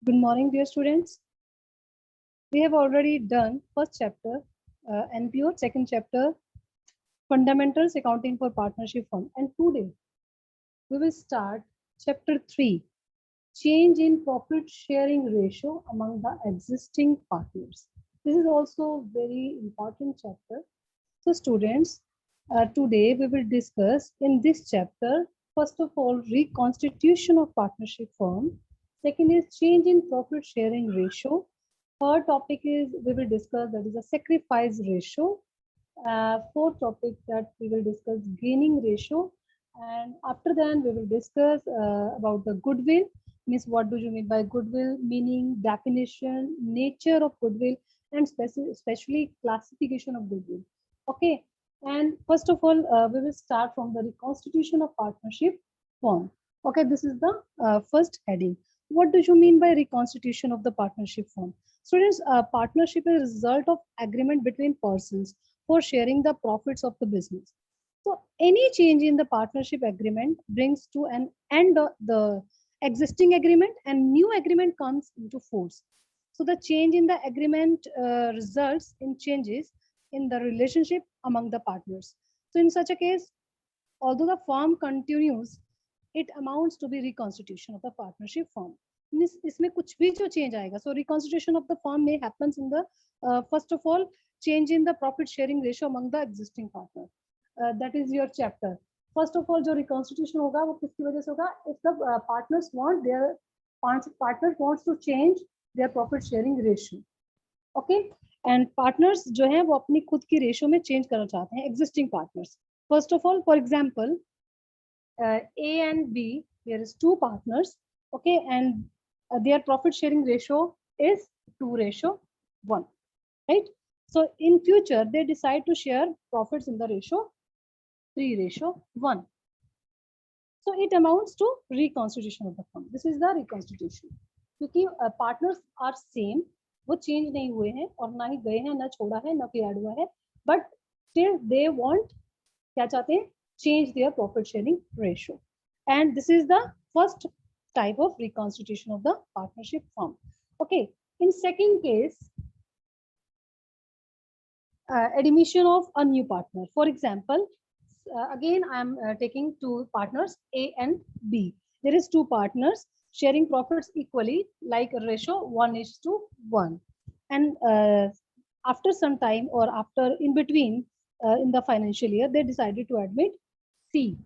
Good morning, dear students. We have already done first chapter, NPO, second chapter, Fundamentals Accounting for Partnership Firm. And today we will start chapter 3, Change in Profit Sharing Ratio among the existing partners. This is also very important chapter. So students, today we will discuss in this chapter, first of all, reconstitution of partnership firm. Second is change in profit sharing ratio. Third topic is we will discuss that is a sacrifice ratio. Fourth topic that we will discuss gaining ratio. And after that we will discuss about the goodwill. Means what do you mean by goodwill? Meaning, definition, nature of goodwill, and especially classification of goodwill. Okay. And first of all, we will start from the reconstitution of partnership form. Okay, this is the first heading. What do you mean by reconstitution of the partnership form? Students, partnership is a result of agreement between persons for sharing the profits of the business. So any change in the partnership agreement brings to an end the existing agreement and new agreement comes into force. So the change in the agreement results in changes in the relationship among the partners. So in such a case, although the firm continues, it amounts to be reconstitution of the partnership firm. इसमें कुछ भी जो change आएगा, so reconstitution of the firm may happens in the first of all change in the profit sharing ratio among the existing partner. That is your chapter. First of all, जो reconstitution होगा वो किसकी वजह से होगा? If the partners want their partners wants to change their profit sharing ratio. Okay, and partners जो है वो अपनी खुद की रेशियो में चेंज करना चाहते हैं existing partners. First of all, for example, A and B, there is two partners, okay, and their profit sharing ratio is 2:1, right? So in future they decide to share profits in the ratio 3:1. So it amounts to reconstitution of the firm. This is the reconstitution. क्योंकि partners are same, वो change नहीं हुए हैं और ना ही गए हैं, ना छोड़ा है, ना कोई ऐड हुआ है, बट स्टिल दे वांट, क्या चाहते हैं? Change their profit sharing ratio. And this is the first type of reconstitution of the partnership firm. Okay, in second case, admission of a new partner. For example, again I am taking two partners A and B. There is two partners sharing profits equally, like a ratio 1:1, and after some time or after in between in the financial year they decided to admit C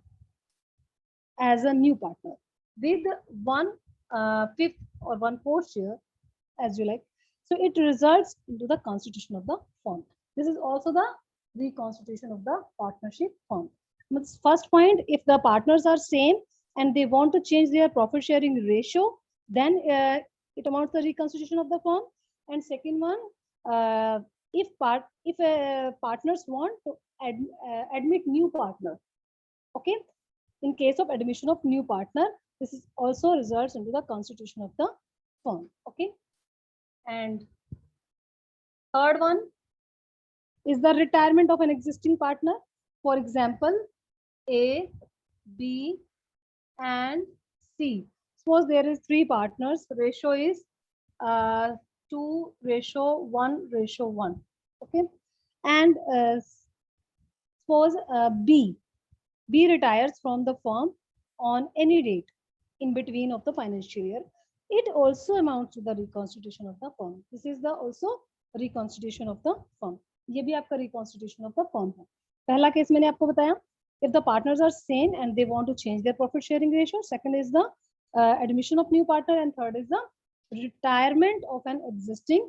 as a new partner with 1/5 or 1/4 share, as you like. So it results into the constitution of the firm. This is also the reconstitution of the partnership firm. First point, if the partners are same and they want to change their profit sharing ratio, then it amounts to the reconstitution of the firm. And second one, if partners want to admit new partner, okay, in case of admission of new partner, this is also results into the constitution of the firm. Okay, and third one is the retirement of an existing partner. For example, A, B, and C. Suppose there is three partners. Ratio is 2:1:1. Okay, and suppose B retires from the firm on any date in between of the financial year. It also amounts to the reconstitution of the firm. This is the also reconstitution of the firm. ये भी आपका reconstitution of the firm है. पहला case मैंने आपको बताया, if the partners are same and they want to change their profit sharing ratio. Second is the admission of new partner, and third is the retirement of an existing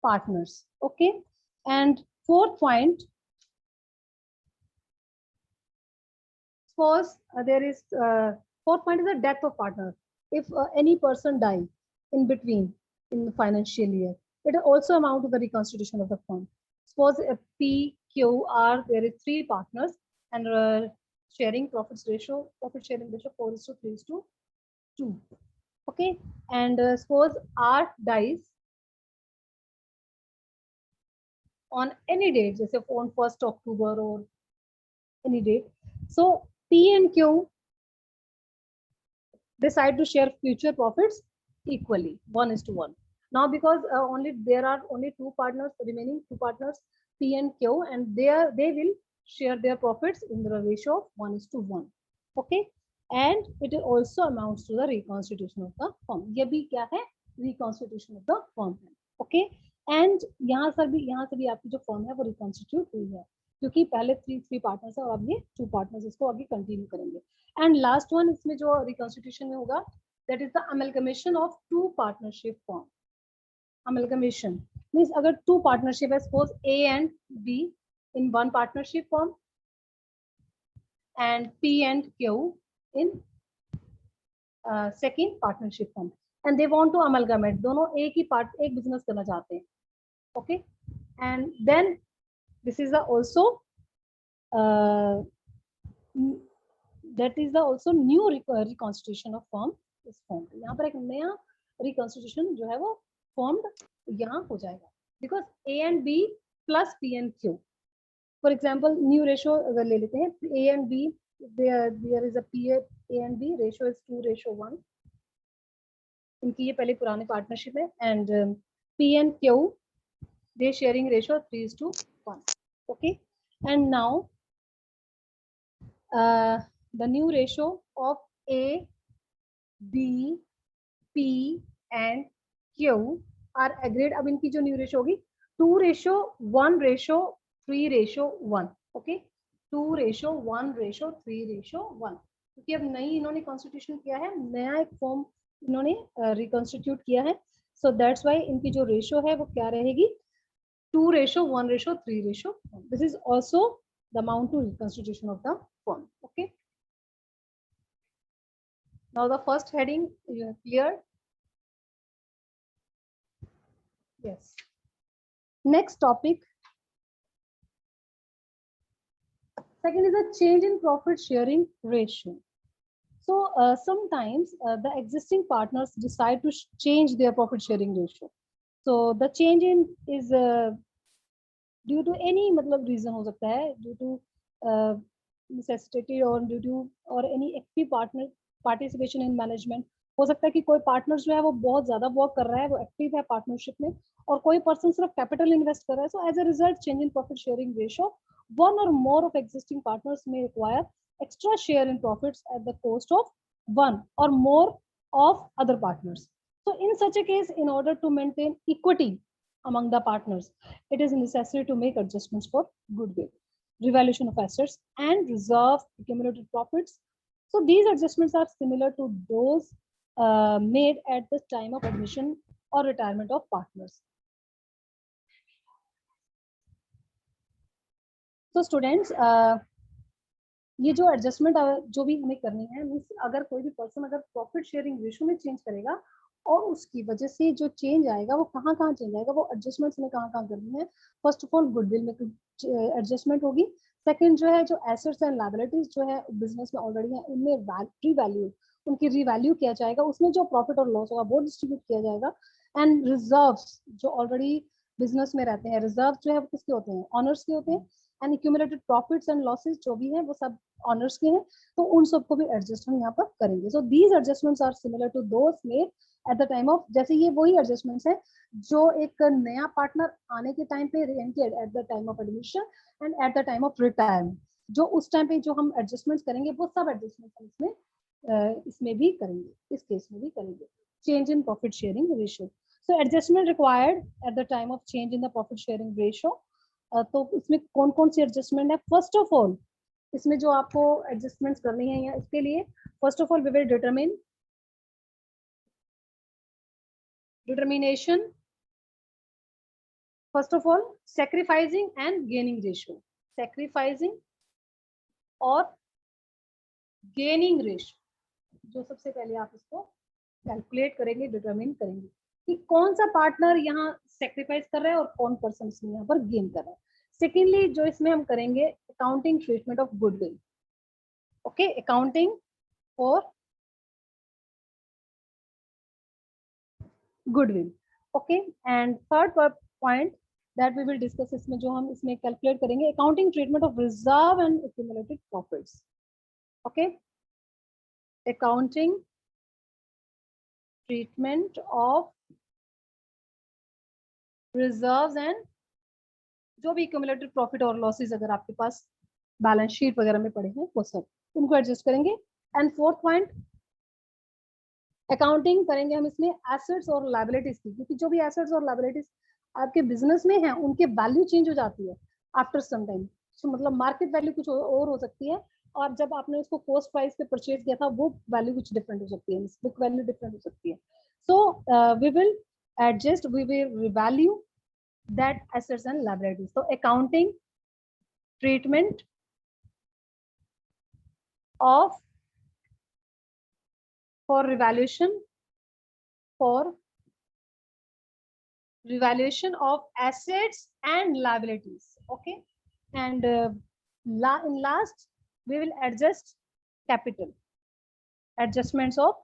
partners. Okay, and fourth point, suppose there is fourth point is the death of partner. If any person die in between in the financial year, it also amount to the reconstitution of the firm. Suppose P, Q, R, there is three partners and sharing profit sharing ratio 4:3:2. Okay, and suppose R dies on any date, जैसे on 1st October or any date. So P and Q decide to share future profits equally 1:1. Now because only there are only two partners, remaining two partners P and Q, and they will share their profits in the ratio of 1:1. Okay, and it also amounts to the reconstitution of the firm. ये भी क्या है, reconstitution of the firm है. Okay, and यहाँ से भी आपकी जो फर्म है वो रिकॉन्स्टिट्यूट हुई है, क्योंकि पहले थ्री पार्टनर्स है और अब ये टू पार्टनर्स, इसको आगे कंटिन्यू करेंगे. एंड लास्ट वन इसमें जो रिकॉन्स्टिट्यूशन में होगा, that is the amalgamation of two partnership firm. Amalgamation means अगर two partnership है, suppose A and B in one partnership firm and P and Q in second partnership firm, and they want to amalgamate, दोनों एक business करना चाहते हैं. Okay, and then this is the also that is the also new reconstitution of firm is formed. यहाँ पर एक नया reconstitution जो है वो formed यहाँ हो जाएगा, because A and B plus P and Q. For example, new ratio अगर ले लेते हैं, A and B, there is a A and B ratio is 2:1. इनकी ये पहले पुराने पार्टनरशिप है, and P and Q they sharing ratio 3:1. Okay, and now the new ratio of A, B, P and Q are agreed. अब इनकी जो new ratio होगी 2:1:3:1. Okay, 2:1:3:1, क्योंकि अब नई इन्होंने कॉन्स्टिट्यूशन किया है, नया एक फॉर्म इन्होंने रिकॉन्स्टिट्यूट किया है. सो दैट्स वाई इनकी जो रेशो है वो क्या रहेगी, 2:1:3:1. This is also the amount to reconstitution of the firm. Okay, now the first heading you have clear. Yes, next topic, second is a change in profit sharing ratio. So sometimes the existing partners decide to change their profit sharing ratio. So the change in is due to any मतलब reason हो सकता है, due to necessity or due to or any active partner participation in management. हो सकता है कि कोई partner जो है वो बहुत ज्यादा वर्क कर रहा है, वो एक्टिव है पार्टनरशिप में, और कोई पर्सन सिर्फ कैपिटल इन्वेस्ट कर रहा है. So as a result change in profit sharing ratio, one or more of existing partners may require extra share in profits at the cost of one or more of other partners. So in such a case, in order to maintain equity among the partners, it is necessary to make adjustments for goodwill, revaluation of assets and reserve accumulated profits. So these adjustments are similar to those made at the time of admission or retirement of partners. So students, ये जो adjustment जो भी हमें करनी है, अगर कोई भी पर्सन अगर प्रॉफिट शेयरिंग रेशियो में चेंज करेगा और उसकी वजह से जो चेंज आएगा वो कहाँ चेंज आएगा, वो एडजस्टमेंट्स में कहाँ करनी है. फर्स्ट ऑफ ऑल गुडविल में एडजस्टमेंट होगी. सेकंड जो है, जो एसेट्स एंड लायबिलिटीज जो है बिजनेस में ऑलरेडी है, उनमें रीवैल्यू, उनकी रीवैल्यू किया जाएगा, उसमें जो प्रॉफिट और लॉस होगा वो डिस्ट्रीब्यूट किया जाएगा. एंड रिजर्व्स जो ऑलरेडी बिजनेस में रहते हैं, रिजर्व जो है वो किसके होते हैं, ऑनर्स के होते हैं. And accumulated profits and losses जो भी है वो सब ऑनर्स के हैं, तो उन सबको भी एडजस्ट हम यहाँ पर करेंगे. So these adjustments are similar to those made at the time of, जैसे ये वही एडजस्टमेंट्स है जो एक नया पार्टनर आने के टाइम पे eight the time of admission and eight the time of retirement, जो उस टाइम पे जो हम एडजस्टमेंट्स करेंगे वो सब एडजस्टमेंट्स हम इसमें भी करेंगे, इस केस में भी करेंगे. Change in profit sharing ratio. So adjustment required at the time of change in the profit sharing ratio. तो इसमें कौन कौन सी एडजस्टमेंट है. फर्स्ट ऑफ ऑल इसमें जो आपको एडजस्टमेंट्स करनी है, या इसके लिए first of all we will determination, first of all sacrificing and gaining ratio. Sacrificing और गेनिंग रेशियो, जो सबसे पहले आप इसको कैलकुलेट करेंगे, डिटरमिन करेंगे कि कौन सा पार्टनर यहाँ सेक्रीफाइस कर रहा है और कौन पर्सन इसमें यहाँ पर गेन कर रहा है. सेकेंडली जो इसमें हम करेंगे accounting treatment of goodwill. Okay, accounting for goodwill. Okay, and third point that we will discuss, इसमें जो हम इसमें कैलकुलेट करेंगे accounting treatment of reserve and accumulated profits. Okay, accounting treatment of reserves and जो भी क्यूमुलेटिव प्रॉफिट और losses अगर आपके पास बैलेंस शीट वगैरह में पड़े हैं वो सब उनको एडजस्ट करेंगे। एंड फोर्थ पॉइंट, अकाउंटिंग करेंगे हम इसमें एसेट्स और लायबिलिटीज की, क्योंकि जो भी एसेट्स और लायबिलिटीज आपके बिजनेस में है उनके वैल्यू चेंज हो जाती है आफ्टर सम टाइम। मतलब मार्केट वैल्यू कुछ और हो सकती है, और जब आपने उसको कॉस्ट प्राइस पे परचेज किया था वो वैल्यू कुछ डिफरेंट हो सकती है, बुक वैल्यू डिफरेंट हो सकती है। So we will adjust, we will revalue that assets and liabilities. So accounting treatment of for revaluation of assets and liabilities. Okay, and in last we will adjust capital, adjustments of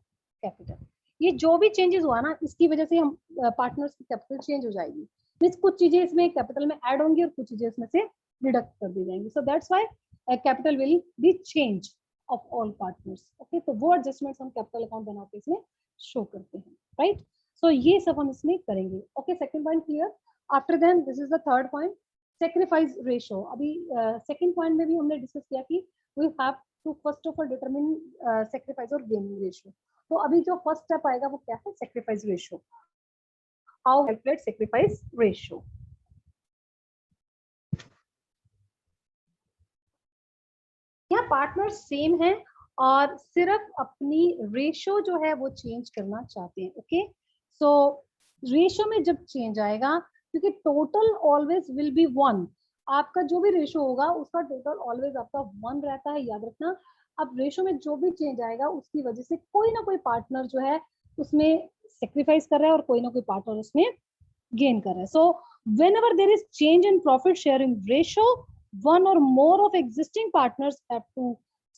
capital. ये जो भी changes हुआ ना इसकी वजह से हम partners की कैपिटल चेंज हो जाएगी, मींस कुछ चीजें इसमें कैपिटल में ऐड होंगी और कुछ चीजें इसमें से डिडक्ट कर दी जाएंगी। So that's why capital will be change of all partners. Okay, तो वो एडजस्टमेंट्स हम कैपिटल अकाउंट बना के इसमें शो करते हैं, राइट। सो ये सब हम इसमें करेंगे। Okay, second point clear. After then this is the third point, sacrifice ratio. अभी सेकंड पॉइंट में भी हमने डिस्कस किया कि we have to first of all determine sacrifice और गेनिंग रेशियो। तो अभी जो फर्स्ट स्टेप आएगा वो क्या है, sacrifice ratio. How calculate sacrifice ratio. यहाँ पार्टनर्स सेम है और सिर्फ अपनी रेशियो जो है वो चेंज करना चाहते हैं। ओके, सो रेशियो में जब चेंज आएगा, क्योंकि total always will be one, आपका जो भी रेशियो होगा उसका टोटल ऑलवेज आपका वन रहता है, याद रखना। अब रेशियो में जो भी चेंज आएगा उसकी वजह से कोई ना कोई पार्टनर जो है उसमें सेक्रीफाइस कर रहा है और कोई ना कोई पार्टनर उसमें गेन कर रहा है। सो whenever there is change in profit sharing ratio, one or more of existing partners have to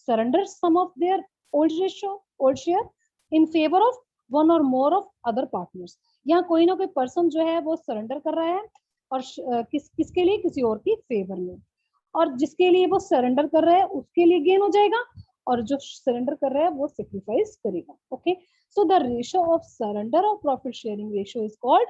surrender some of their old share in favor of one or more of other partners. यहाँ कोई ना कोई person जो है वो surrender कर रहा है और किसके लिए, किसी और की फेवर में, और जिसके लिए वो सरेंडर कर रहा है उसके लिए गेन हो जाएगा और जो सरेंडर कर रहा है वो सेक्रीफाइस करेगा। Okay, so the ratio of surrender of profit sharing ratio is called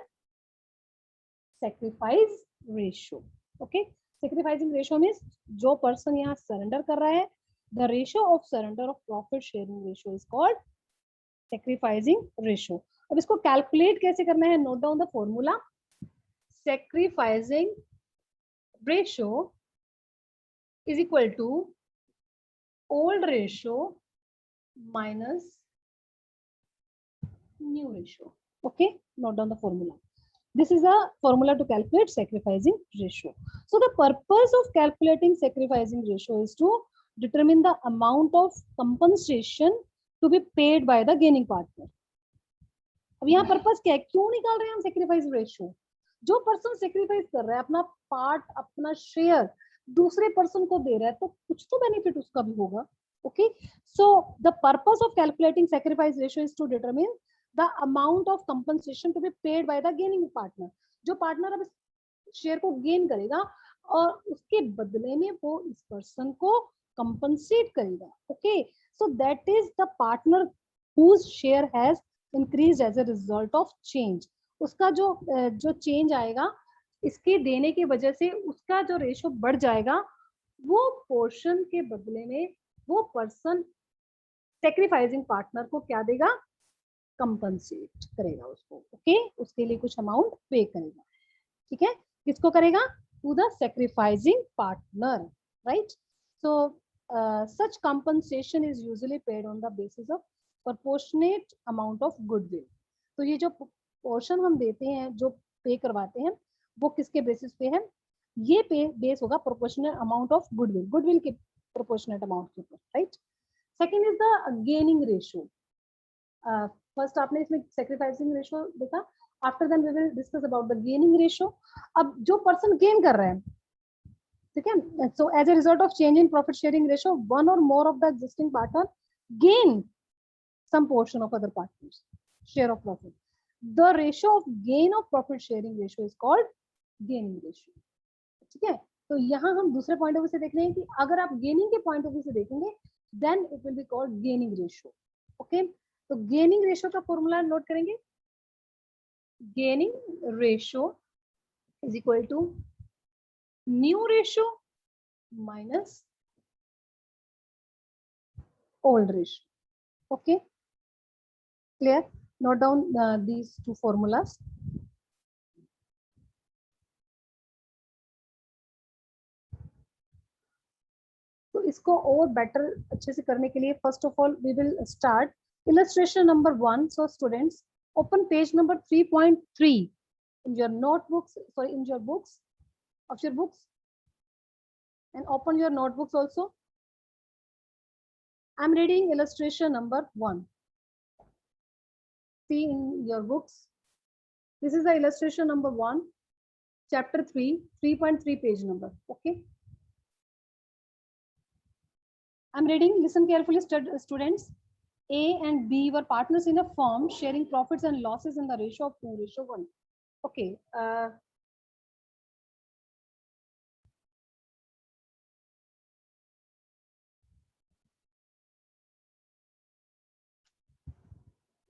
sacrifice ratio. Okay, sacrificing ratio means जो पर्सन यहाँ सरेंडर कर रहा है, the ratio of surrender of profit sharing ratio is called sacrificing ratio. अब इसको calculate कैसे करना है, note down the formula. sacrificing ratio is equal to old ratio minus new ratio. Okay, note down the formula. This is a formula to calculate sacrificing ratio. So the purpose of calculating sacrificing ratio is to determine the amount of compensation to be paid by the gaining partner. अब यहाँ purpose क्या है, क्यों निकाल रहे हैं हम sacrifice ratio? जो पर्सन सेक्रीफाइस कर रहा है अपना पार्ट, अपना शेयर दूसरे पर्सन को दे रहा है तो कुछ तो बेनिफिट उसका भी होगा। Okay, so the purpose of calculating sacrifice ratio is to determine the amount of compensation to be paid by the gaining partner. जो पार्टनर अब शेयर को गेन करेगा और उसके बदले में वो इस पर्सन को कंपनसेट करेगा। Okay, so that is the partner whose share has increased as a result of change. उसका जो चेंज आएगा इसके देने की वजह से उसका जो रेशियो बढ़ जाएगा, वो पोर्शन के बदले में वो पर्सन सेक्रीफाइसिंग पार्टनर को क्या देगा, कंपनसेट करेगा उसको। ओके, उसके लिए कुछ अमाउंट पे करेगा। ठीक है, किसको करेगा, to the sacrificing partner, right. So such compensation is usually paid on the basis of proportionate amount of goodwill. तो ये जो पोर्शन हम देते हैं, जो पे करवाते हैं, वो किसके बेसिस पे है, ये पे बेस होगा proportionate amount of goodwill, goodwill के प्रोपोर्शनेट अमाउंट के ऊपर, right. Second is the gaining ratio. First आपने इसमें सेक्रीफाइसिंग रेशियो देखा, after then we will discuss about the gaining ratio. अब जो पर्सन गेन कर रहा है, ठीक है, so as a result of change in profit sharing ratio one और more of the existing partner gain some portion of other partners share of profit. The ratio of gain of profit sharing ratio is called gaining ratio. ठीक है, तो यहाँ हम दूसरे point of view से देख रहे हैं कि अगर आप गेनिंग के पॉइंट ऑफ व्यू से देखेंगे then it will be called gaining ratio. Okay, तो गेनिंग रेशियो का फॉर्मूला नोट करेंगे. Gaining ratio is equal to new ratio minus old ratio. Okay, clear? Note down these two formulas. तो इसको और better अच्छे से करने के लिए first of all we will start illustration number 1. So students, open page number 3.3 in your notebooks, sorry, in your books, of your books, and open your notebooks also. I'm reading illustration number 1. See in your books. This is the illustration number 1, chapter 3, 3.3 page number. Okay. I'm reading. Listen carefully, students. A and B were partners in a firm, sharing profits and losses in the ratio of 2:1. Okay.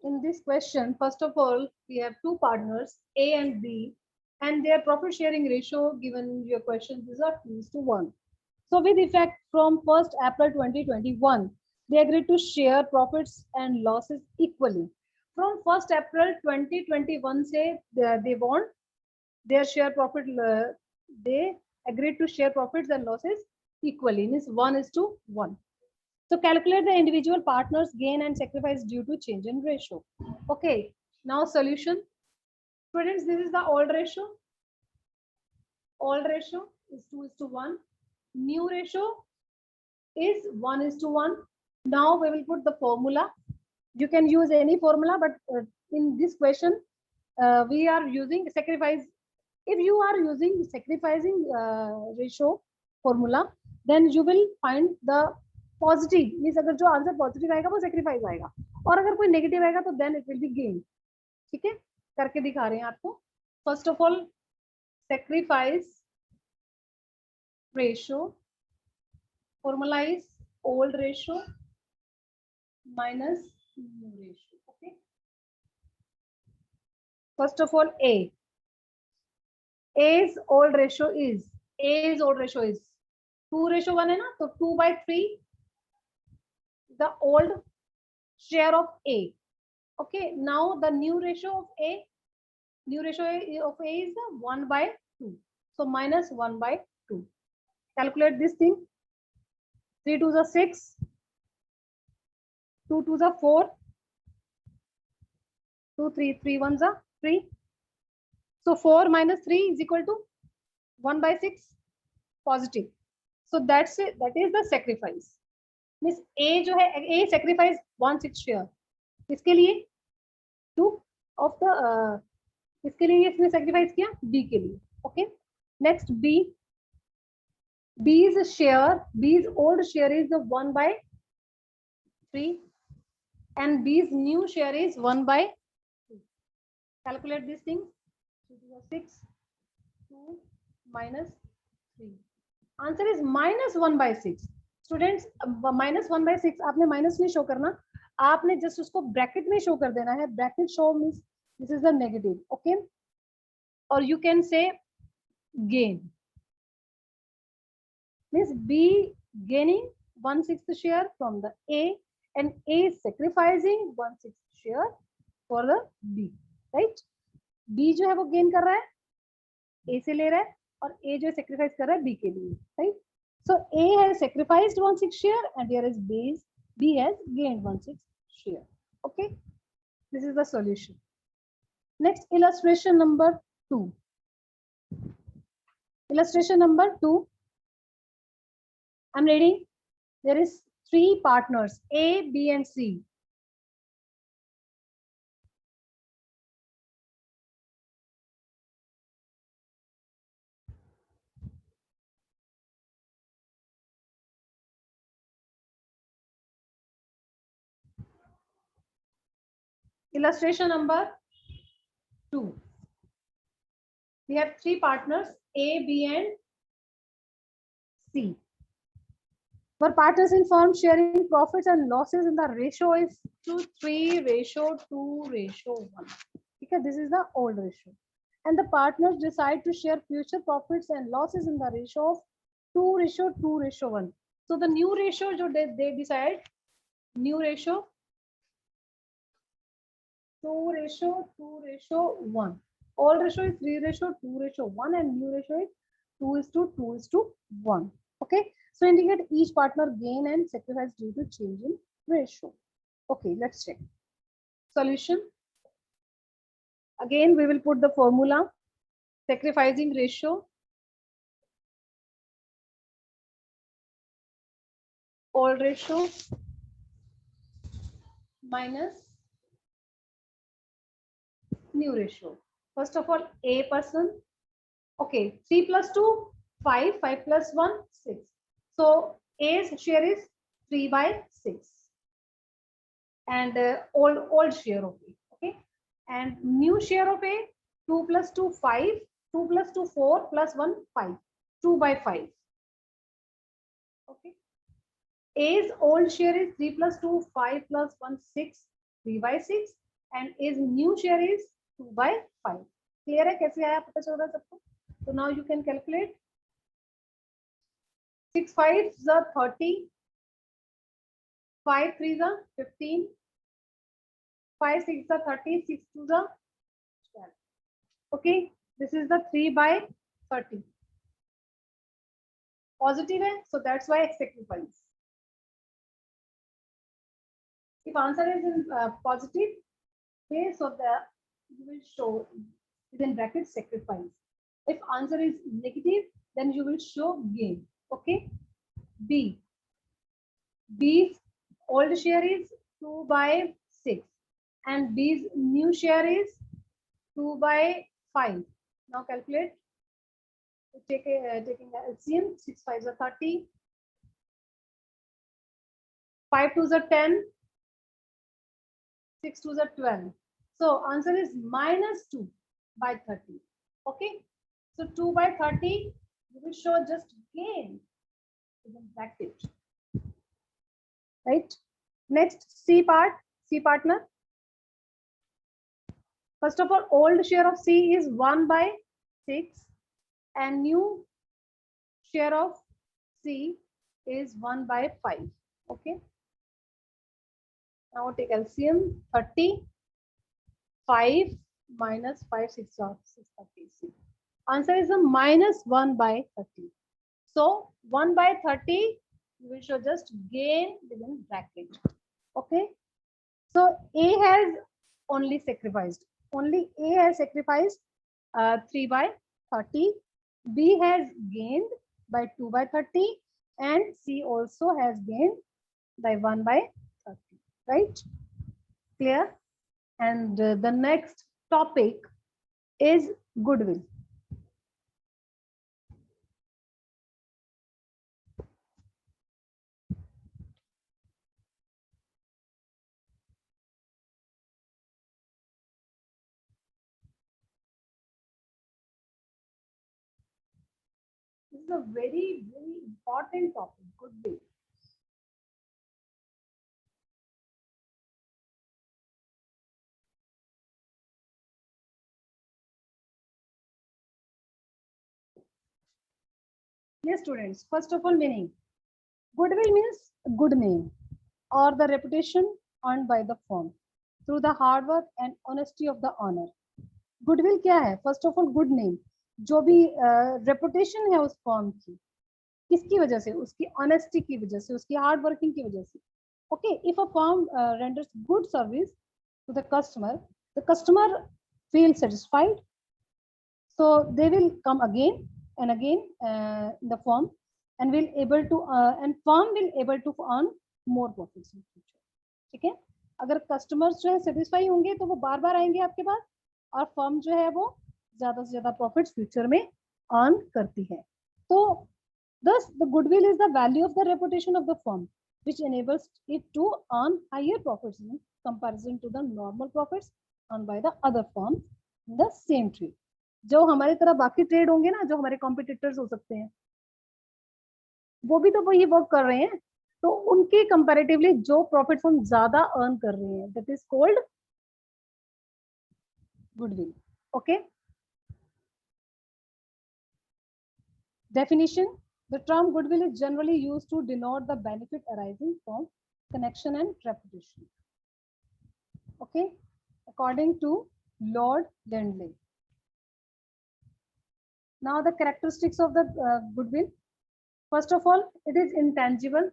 In this question, first of all, we have two partners, A and B, and their profit sharing ratio given your question is 2:1. So with effect from 1st April 2021, they agreed to share profits and losses equally. From 1st April 2021 say they want their share profit, they agreed to share profits and losses equally, means 1:1. So calculate the individual partners gain and sacrifice due to change in ratio. Okay, now solution. Students, this is the old ratio. Old ratio is 2:1. New ratio is 1:1. Now we will put the formula. You can use any formula, but in this question, we are using sacrifice. If you are using sacrificing ratio formula, then you will find the positive means अगर जो answer positive आएगा वो sacrifice आएगा और अगर कोई negative आएगा तो then it will be gain. ठीक है, करके दिखा रहे हैं आपको. First of all sacrifice ratio formula is old ratio minus new ratio. Okay, first of all A's old ratio is 2:1 है ना, तो 2/3 the old share of A. Okay, now the new ratio of A is 1/2. So minus 1/2. Calculate this thing. 3 2s are 6. 2 2s are 4. 2 3 3 1s are 3. So 4 minus 3 is equal to 1/6 positive. So that's it. That is the sacrifice. Miss A जो है A sacrifice 1/6 share. इसके लिए 2 of the इसके लिए इसने sacrifice किया B के लिए. Okay. Next B's old share is 1/3 and B's new share is 1/2. Calculate this thing. 6 2 minus 3. Answer is -1/6. Students -1/6 आपने माइनस नहीं शो करना, आपने जस्ट उसको ब्रैकेट में शो कर देना है. Bracket show means this is the negative. Okay, और you can say gain means B gaining 1/6 share from the A and A sacrificing 1/6 share for the B. Right, B जो है वो gain कर रहा है, ए से ले रहा है, और ए जो है सैक्रिफाइस कर रहा है बी के लिए. Right, so A has sacrificed 1/6 share and here is B has gained 1/6 share. Okay, this is the solution. Next, illustration number 2. Illustration number 2. I'm reading. There is 3 partners A, B and C. Illustration number 2. We have 3 partners A, B and C. were partners in firm sharing profits and losses in the ratio is to 3 ratio 2 ratio 1. Okay, this is the old ratio. And the partners decide to share future profits and losses in the ratio of 2 ratio 2 ratio 1. So the new ratio they decide, new ratio 2 ratio 2 ratio 1. Old ratio is 3 ratio 2 ratio 1 and new ratio is 2 is to 2 is to 1. Okay, so indicate each partner gain and sacrifice due to change in ratio. Okay, let's check. Solution. Again, we will put the formula. Sacrificing ratio, old ratio minus new ratio. First of all, A person. Okay, 3 plus 2, 5, 5 plus 1, 6. So A's share is 3 by 6. And old share of A. Okay. And new share of A, 2 plus 2, 5. 2 plus 2, 4 plus 1, 5. 2 by 5. Okay. A's old share is 3 plus 2, 5 plus 1, 6. 3 by 6. And A's new share is 2 by 5. Clear है कैसे आया पता चल रहा है सबको? So now you can calculate. 6 5s are 30. 5 3s are 15. 5 6 are 30. 6 2s are 12. Okay, this is the 3 by 30. Positive है, so that's why it's sacrifice. If answer is in positive, okay, so you will show within brackets sacrifice. If answer is negative, then you will show gain. Okay. B. B's old share is 2 by 6 and B's new share is 2 by 5. Now calculate. Taking the LCM, 6 5s are 30. 5 2s are 10. 6 2s are 12. So answer is minus 2 by 30. Okay. So 2 by 30, you will show just gain in bracket. Right. Next, C part, C partner. First of all, old share of C is 1 by 6 and new share of C is 1 by 5. Okay. Now take LCM. 30. 5 minus 5 6 are 30. Answer is a minus 1 by 30. So 1 by 30, you will show just gain within bracket. Okay. So A has only sacrificed. Only A has sacrificed 3 by 30. B has gained by 2 by 30 and C also has gained by 1 by 30. Right? Clear? And the next topic is goodwill. This is a very, very important topic, goodwill. Yes, students, first of all, meaning. Goodwill means good name or the reputation earned by the firm through the hard work and honesty of the owner. Goodwill क्या है? First of all, good name. जो भी reputation है उस firm की, किसकी वजह से? उसकी honesty की वजह से, उसकी hard working की वजह से. Okay, if a firm renders good service to the customer feels satisfied, so they will come again and again in the firm and will able to and firm will able to earn more profits in future. ठीक है? अगर customers जो है satisfy होंगे तो वो बार बार आएंगे आपके पास और firm जो है वो ज़्यादा से ज़्यादा profits future में earn करती है. तो thus the goodwill is the value of the reputation of the firm which enables it to earn higher profits in comparison to the normal profits earned by the other firms in the same trade. जो हमारी तरह बाकी trade होंगे ना, जो हमारे competitors हो सकते हैं, वो भी तो वही वर्क कर रहे हैं, तो उनके कंपैरेटिवली जो प्रॉफिट्स हम ज्यादा अर्न कर रहे हैं, that is called goodwill. Okay. Definition: the term goodwill is generally used to denote the benefit arising from connection and reputation. Okay, according to Lord Lindley. Now the characteristics of the goodwill. First of all, it is intangible.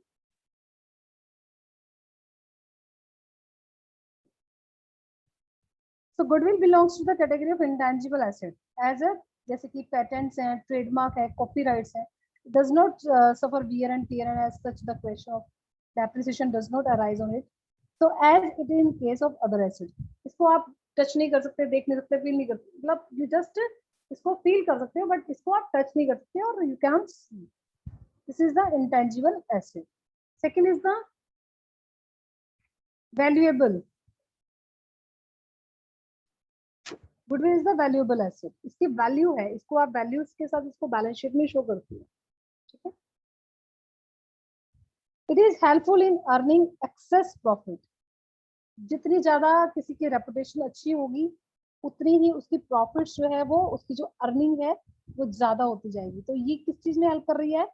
So goodwill belongs to the category of intangible asset. As a जैसे कि patents हैं, trademark है, copyrights हैं, does not suffer wear and tear, and as such the question of depreciation does not arise on it. So as it is in case of other assets, इसको आप touch नहीं कर सकते, देख नहीं सकते, फील नहीं कर सकते, मतलब you just इसको फील कर सकते हो, बट इसको आप टच नहीं कर सकते और you can't see. This is the intangible asset. Second is the valuable. Goodwill is the valuable asset. इसकी वैल्यू है, इसको आप वैल्यूज के साथ इसको बैलेंस शीट में शो करती है. ठीक है. It is helpful in earning access profit. जितनी ज्यादा किसी की रेपुटेशन अच्छी होगी, उतनी ही उसकी प्रॉफिट्स जो है वो, उसकी जो अर्निंग है वो ज्यादा होती जाएगी. तो ये किस चीज में हेल्प कर रही है?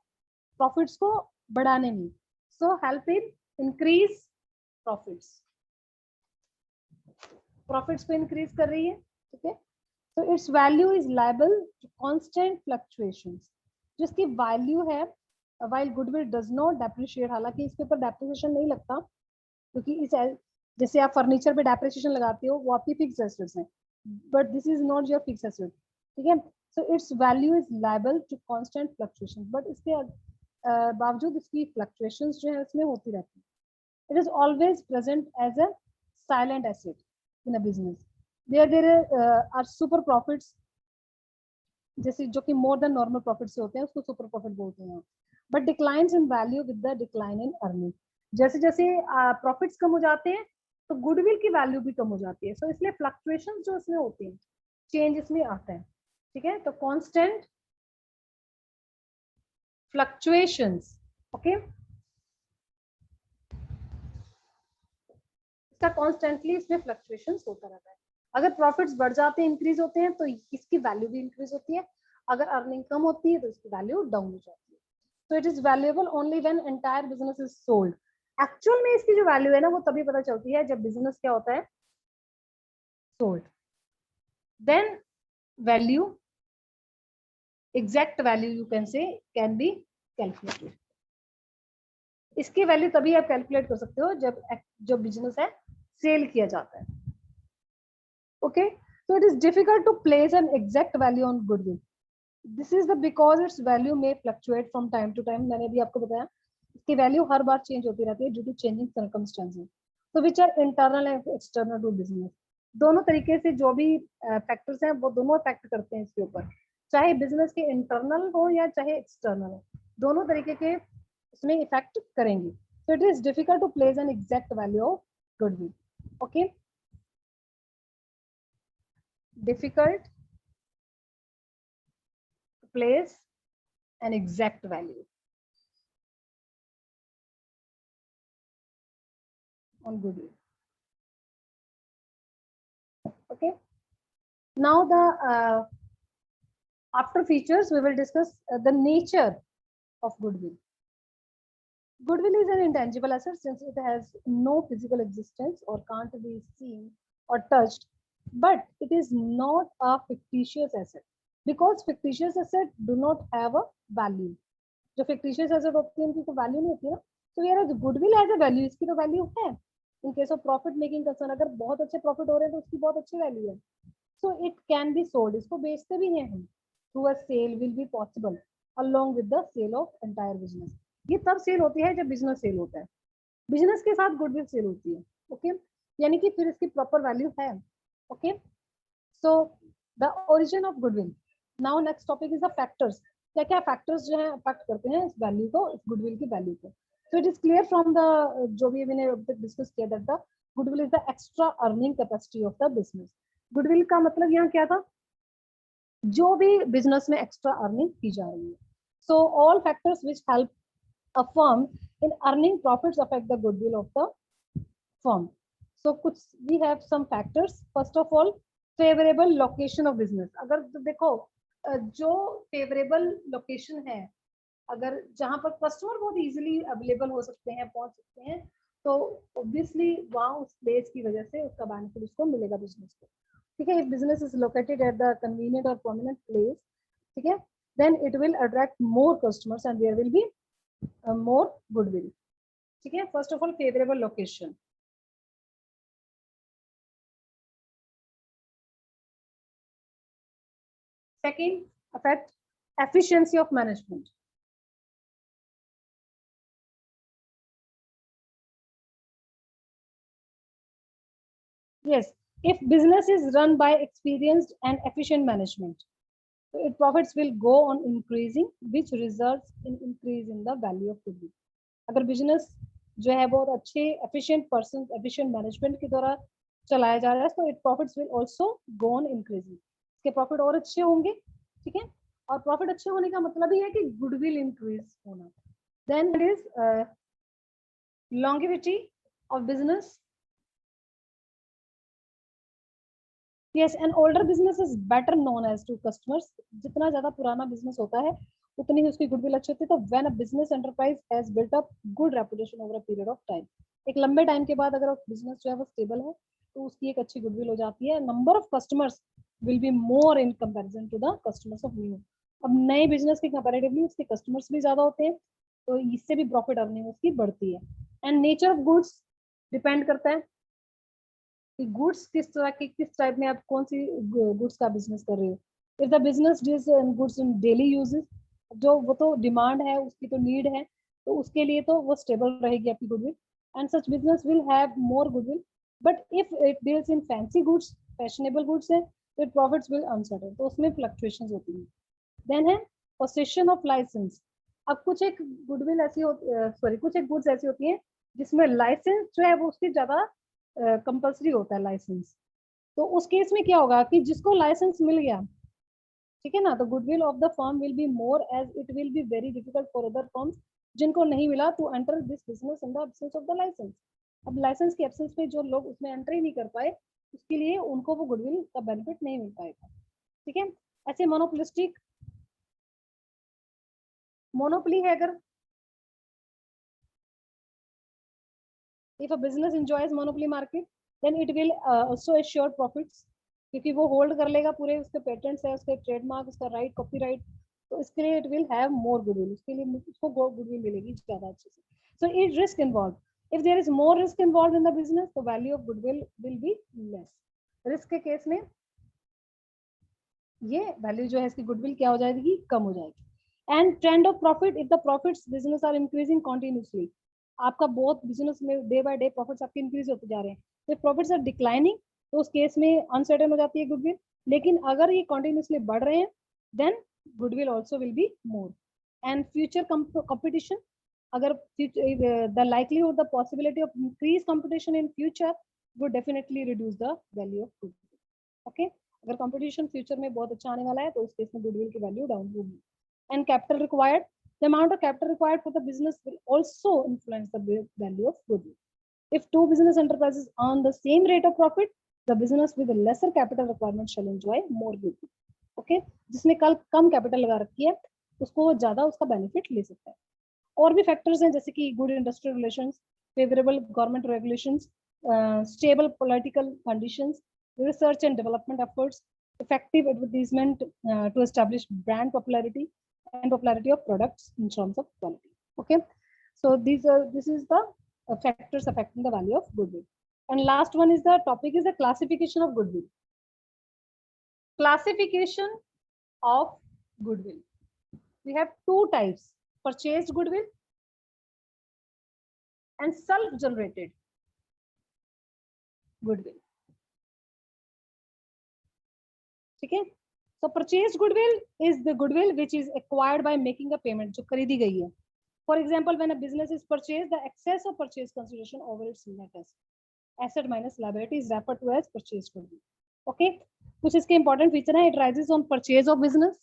प्रॉफिट्स को बढ़ाने में. So help in increase profits. Profits को इंक्रीज कर रही है. ठीक है. So its value is liable to constant fluctuations. जिसकी वैल्यू है, while goodwill does not depreciate, हालांकि इसके ऊपर डेप्रिसिएशन नहीं लगता, क्योंकि इस जैसे आप फर्नीचर पे डेप्रिसिएशन लगाते हो, वो आपकी फिक्स एसेट्स हैं, but this is not your fix asset. ठीक है. So its value is liable to constant fluctuation, but इसके बावजूद इसकी फ्लक्चुएशंस जो है उसमें होती रहती है. It is always present as a silent asset in a business. there are super profits, जैसे जो कि मोर देन नॉर्मल प्रॉफिट से होते हैं, उसको सुपर प्रॉफिट बोलते हैं. But declines in value with the decline in earning. जैसे जैसे प्रॉफिट्स कम हो जाते हैं, तो गुडविल की वैल्यू भी कम हो जाती है. सो इसलिए फ्लक्चुएशन जो इसमें होती है, चेंज इसमें आता है. ठीक है. तो कांस्टेंट फ्लक्चुएशंस. ओके. इसका कॉन्स्टेंटली इसमें फ्लक्चुएशंस होता रहता है. अगर प्रॉफिट्स बढ़ जाते हैं, इंक्रीज होते हैं, तो इसकी वैल्यू भी इंक्रीज होती है. अगर अर्निंग कम होती है तो इसकी वैल्यू डाउन हो जाती है. So it is valuable only when entire business is sold. Actual में इसकी जो वैल्यू है ना, वो तभी पता चलती है जब बिजनेस क्या होता है, sold. Then value, exact value you can say, can be calculated. इसकी वैल्यू तभी आप कैलकुलेट कर सकते हो जब जो बिजनेस है सेल किया जाता है. Okay, so it is difficult to place an exact value on goodwill. This is the because its value may fluctuate from time to time. मैंने भी आपको बताया इसकी वैल्यू हर बार चेंज होती रहती है due to changing circumstances. So which are internal and external to business. दोनों तरीके से जो भी फैक्टर्स हैं वो दोनों इफेक्ट करते हैं इसके ऊपर, चाहे बिजनेस के इंटरनल हो या चाहे एक्सटर्नल हो, दोनों तरीके के इसमें इफेक्ट करेंगे. So it is difficult to place an exact value of goodwill. Okay. Difficult to place an exact value on goodwill. Okay. Now the after features we will discuss the nature of goodwill. Goodwill is an intangible asset since it has no physical existence or can't be seen or touched, but it is not a fictitious asset because fictitious asset do not have a value. जो fictitious asset होती है उनकी कोई value नहीं होती है ना. तो यार goodwill has a value, इसकी तो वैल्यू है. In case of profit making concern, अगर बहुत अच्छे प्रॉफिट हो रहे हैं तो उसकी बहुत अच्छी वैल्यू है. So it can be sold, इसको बेचते भी हैं हम. Through a sale will be possible along with the sale of entire business. ये तब सेल होती है जब बिजनेस सेल होता है, बिजनेस के साथ गुडविल सेल होती है. ओके. यानी कि फिर इसकी प्रॉपर वैल्यू है. Okay. So the origin of goodwill. Now next topic is the factors. क्या क्या फैक्टर्स जो है अफेक्ट करते हैं इस वैल्यू को, इस गुडविल की वैल्यू को. So it is clear from the जो भी मैंने अब तक डिस्कस किया that the goodwill is the extra earning capacity of the business. Goodwill का मतलब यहाँ क्या था, जो भी बिजनेस में एक्स्ट्रा अर्निंग की जा रही है. So all factors which help a firm in earning profits affect the goodwill of the firm. So कुछ we have some factors. First of all, favorable location of business. अगर तो देखो जो favorable location है, अगर जहाँ पर कस्टमर बहुत इजीली अवेलेबल हो सकते हैं, पहुंच सकते हैं, तो ऑब्वियसली वहाँ उस प्लेस की वजह से उसका बेनिफिट उसको मिलेगा बिजनेस को. ठीक है, if business is located at the convenient और प्रोमिनेंट प्लेस, ठीक है, then it will attract more customers and there will be more goodwill. ठीक है, first of all favourable location. Second, affect efficiency of management. Yes, if business is run by experienced and efficient management, so its profits will go on increasing, which results in increase in the value of goodwill. अगर business जो है बहुत अच्छे efficient person, efficient management के द्वारा चलाया जा रहा है, तो its profits will also go on increasing. इसके प्रॉफिट और अच्छे होंगे. ठीक है, और प्रॉफिट अच्छे होने का मतलब ही है कि गुडविल इंक्रीज होना. Then it is longevity of business. Yes, an older business is better known as to customers. जितना ज्यादा पुराना बिजनेस होता है उतनी ही उसकी गुडविल अच्छी होती है. तो when a business enterprise has built up good reputation over a period of time, एक लंबे टाइम के बाद अगर बिजनेस जो है वो स्टेबल है तो उसकी एक अच्छी गुडविल हो जाती है. Number of customers will be more in comparison to the customers of new. अब नए बिजनेस के कंपैरेटिवली उसके कस्टमर्स भी ज्यादा होते हैं, तो इससे भी प्रॉफिट अर्निंग उसकी बढ़ती है. And nature of goods depend करता है कि गुड्स किस तरह के, किस टाइप में आप कौन सी गुड्स का बिजनेस कर रहे हो. If the business deals in goods in daily uses, जो वो तो डिमांड है, उसकी तो नीड है, तो उसके लिए तो वो स्टेबल रहेगी आपकी goodwill, and such business will have more goodwill. But if it deals in fancy goods, fashionable goods है, तो इट प्रॉफिट्स विल अनसर्टेन, तो उसमें फ्लक्चुएशंस होती हैं. देन है पोसेशन ऑफ लाइसेंस. अब कुछ एक गुडविल ऐसी होती, कुछ एक गुड्स ऐसी होती हैं जिसमें लाइसेंस जो है वो उसकी ज्यादा कंपल्सरी होता है लाइसेंस. तो उस केस में क्या होगा कि जिसको लाइसेंस मिल गया, ठीक है ना, तो goodwill of the firm will be more, as it will be very difficult for other firms जिनको नहीं मिला to enter this business in the absence of the license. अब लाइसेंस के एब्सेंस में जो लोग उसमें एंटर ही नहीं कर पाए, उसके लिए उनको वो गुडविल का बेनिफिट नहीं मिल पाएगा. ठीक है, ऐसे मोनोपोलिस्टिक, मोनोपोली है अगर, if a business enjoys monopoly market, then it will also assure profits, क्योंकि वो होल्ड कर लेगा पूरे, उसके पेटेंट्स है, उसके ट्रेडमार्क, उसका राइट, कॉपीराइट, तो इसके लिए it will have more goodwill, उसके लिए उसको गुडविल मिलेगी ज्यादा अच्छे से. So it risk involve, if there is more risk involve in the business, तो value of goodwill will be less. Risk के केस में ये वैल्यू जो है इसकी गुडविल क्या हो जाएगी, कम हो जाएगी. And trend of profit, if the profits business are increasing continuously, आपका बहुत बिजनेस में डे बाय डे प्रॉफिट्स आपके इंक्रीज होते जा रहे हैं. तो प्रॉफिट्स आर डिक्लाइनिंग, तो उस केस में अनसर्टेन हो जाती है गुडविल. लेकिन अगर ये कॉन्टिन्यूसली बढ़ रहे हैं, then goodwill also will be more. And future competition, अगर the likelihood, the possibility of increase competition in future would definitely reduce the value of goodwill. Okay, अगर कंपटीशन फ्यूचर में बहुत अच्छा आने वाला है तो उस केस में गुडविल की वैल्यू डाउन होगी. And capital required, the amount of capital required for the business will also influence the value of goodwill. If two business enterprises earn the same rate of profit, the business with a lesser capital requirement shall enjoy more goodwill. Okay, जिसने कल कम capital लगा रखी है उसको ज्यादा उसका benefit ले सकता है. और भी फैक्टर्स हैं जैसे कि good industrial relations, favourable government regulations, stable political conditions, research and development efforts, effective advertisement to establish brand popularity, and popularity of products in terms of quality. Okay, so this is the factors affecting the value of goodwill. And last one is the topic is the classification of goodwill. Classification of goodwill, we have two types: purchased goodwill and self generated goodwill. ठीक है, so purchased goodwill is the goodwill which is acquired by making a payment, जो खरीदी गई है. For example, when a business is purchased, the excess of purchase consideration over its net asset minus liability is referred to as purchased goodwill. Okay, कुछ इसके important feature है. It rises on purchase of business,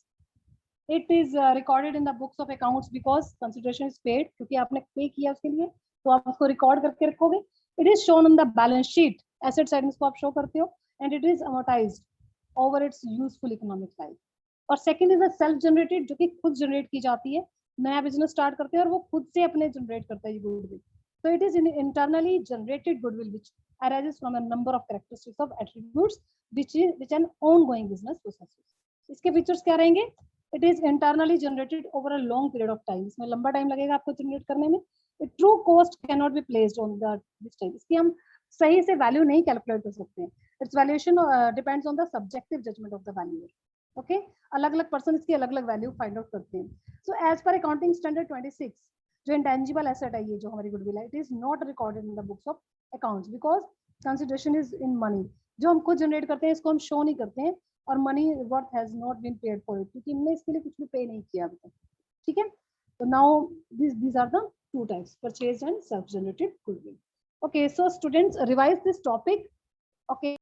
it is recorded in the books of accounts because consideration is paid, क्योंकि आपने पे किया उसके लिए, तो आप उसको रिकॉर्ड करके रखोगे. It is shown on the balance sheet, asset side में इसको आप शो करते हो, and it is amortized over its useful economic life. और second is a self generated, जो कि खुद जनरेट की जाती है. नया बिजनेस स्टार्ट करते हैं और वो खुद से अपने जनरेट करता है ये goodwill. So it is internally generated goodwill which arises from a number of characteristics of attributes which an ongoing business possesses. इसके फीचर्स क्या रहेंगे? It is internally generated over a long period of time. इसमें लंबा time लगेगा आपको generate करने में. The true cost cannot be placed on this time. इसकी हम सही से वैल्यू नहीं कैलकुलेट कर सकते हैं. Its valuation depends on the subjective judgment of the valuer. Okay? अलग अलग पर्सन इसकी अलग अलग वैल्यू फाइंड आउट करते हैं. So as per accounting standard 26, जो इंटेंजिबल एसेट है ये जो हमारी गुडविल है, it is not recorded in the books of accounts because consideration is in money. जो हम खुद जनरेट करते हैं इसको हम शो नहीं करते हैं, और money worth has not been paid for it, क्योंकि हमने इसके लिए कुछ भी पे नहीं किया अभी तक. ठीक है, तो now these are the two types, purchased and self generated goodwill. Okay, so students, revise this topic. Okay.